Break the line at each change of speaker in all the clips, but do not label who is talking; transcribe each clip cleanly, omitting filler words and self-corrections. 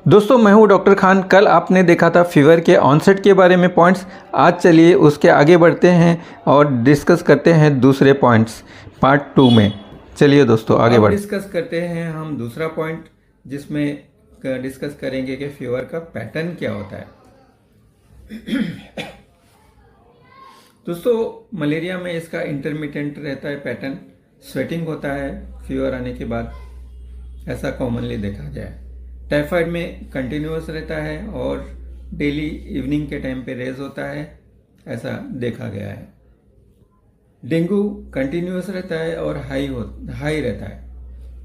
दोस्तों मैं हूं डॉक्टर खान। कल आपने देखा था फीवर के ऑनसेट के बारे में पॉइंट्स। आज चलिए उसके आगे बढ़ते हैं और डिस्कस करते हैं दूसरे पॉइंट्स पार्ट 2 में। चलिए दोस्तों आगे बढ़ डिस्कस करते हैं हम दूसरा पॉइंट, जिसमें डिस्कस करेंगे कि फीवर का पैटर्न क्या होता है। दोस्तों मलेरिया में इसका इंटरमिटेंट रहता है पैटर्न। स्वेटिंग होता है फीवर आने के बाद, ऐसा कॉमनली देखा जाए। टाइफाइड में कंटिन्यूअस रहता है और डेली इवनिंग के टाइम पे रेज होता है, ऐसा देखा गया है। डेंगू कंटिन्यूअस रहता है और हाई रहता है।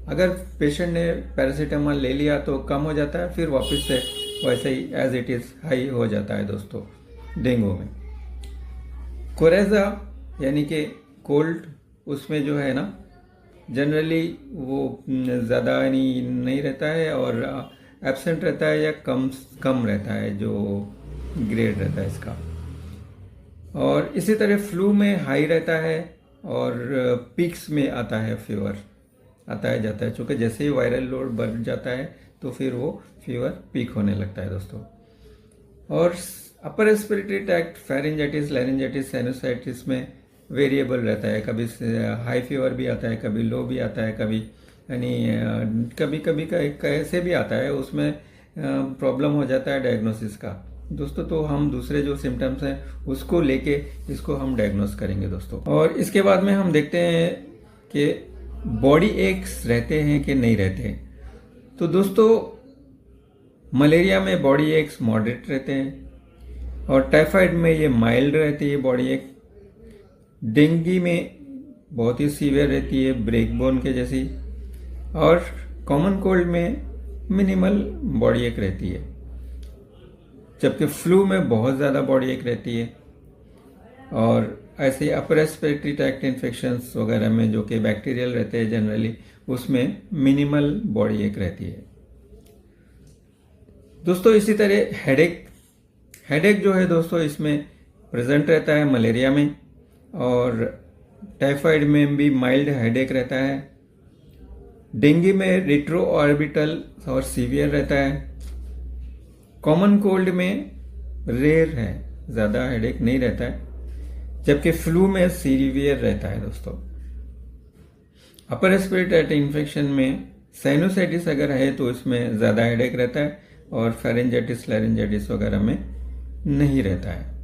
अगर पेशेंट ने पैरासीटामोल ले लिया तो कम हो जाता है, फिर वापस से वैसे ही एज इट इज हाई हो जाता है दोस्तों डेंगू में। कोरेजा यानी कि कोल्ड, उसमें जो है ना जनरली वो ज़्यादा नहीं रहता है और एब्सेंट रहता है या कम रहता है, जो ग्रेड रहता है इसका। और इसी तरह फ्लू में हाई रहता है और पीक्स में आता है फीवर, आता है जाता है, चूँकि जैसे ही वायरल लोड बढ़ जाता है तो फिर वो फीवर पीक होने लगता है दोस्तों। और upper respiratory tract, pharyngitis, laryngitis, sinusitis में वेरिएबल रहता है। कभी हाई फीवर भी आता है, कभी लो भी आता है, कभी कभी कभी कैसे भी आता है। उसमें प्रॉब्लम हो जाता है डायग्नोसिस का दोस्तों। तो हम दूसरे जो सिम्टम्स हैं उसको लेके इसको हम डायग्नोस करेंगे दोस्तों। और इसके बाद में हम देखते हैं कि बॉडी एक्स रहते हैं कि नहीं रहते हैं। तो दोस्तों मलेरिया में बॉडी एक्स मॉडरेट रहते हैं और टाइफाइड में ये माइल्ड रहती है बॉडी एक। डेंगू में बहुत ही सीवियर रहती है, ब्रेक बोन के जैसी। और कॉमन कोल्ड में मिनिमल बॉडी एक रहती है, जबकि फ्लू में बहुत ज़्यादा बॉडी एक रहती है। और ऐसे ही अपर रेस्पिरेटरी ट्रैक्ट इन्फेक्शंस वगैरह में जो कि बैक्टीरियल रहते हैं जनरली, उसमें मिनिमल बॉडी एक रहती है दोस्तों। इसी तरह हेडेक जो है दोस्तों इसमें प्रेजेंट रहता है मलेरिया में, और टाइफाइड में भी माइल्ड हेडेक रहता है। डेंगू में रेट्रो ऑर्बिटल और सीवियर रहता है। कॉमन कोल्ड में रेयर है, ज़्यादा हेडेक नहीं रहता है, जबकि फ्लू में सीवियर रहता है दोस्तों। अपर रेस्पिरेटरी इन्फेक्शन में साइनोसाइटिस अगर है तो इसमें ज़्यादा हेडेक रहता है और फेरिंजाइटिस, लैरिंजाइटिस वगैरह में नहीं रहता है।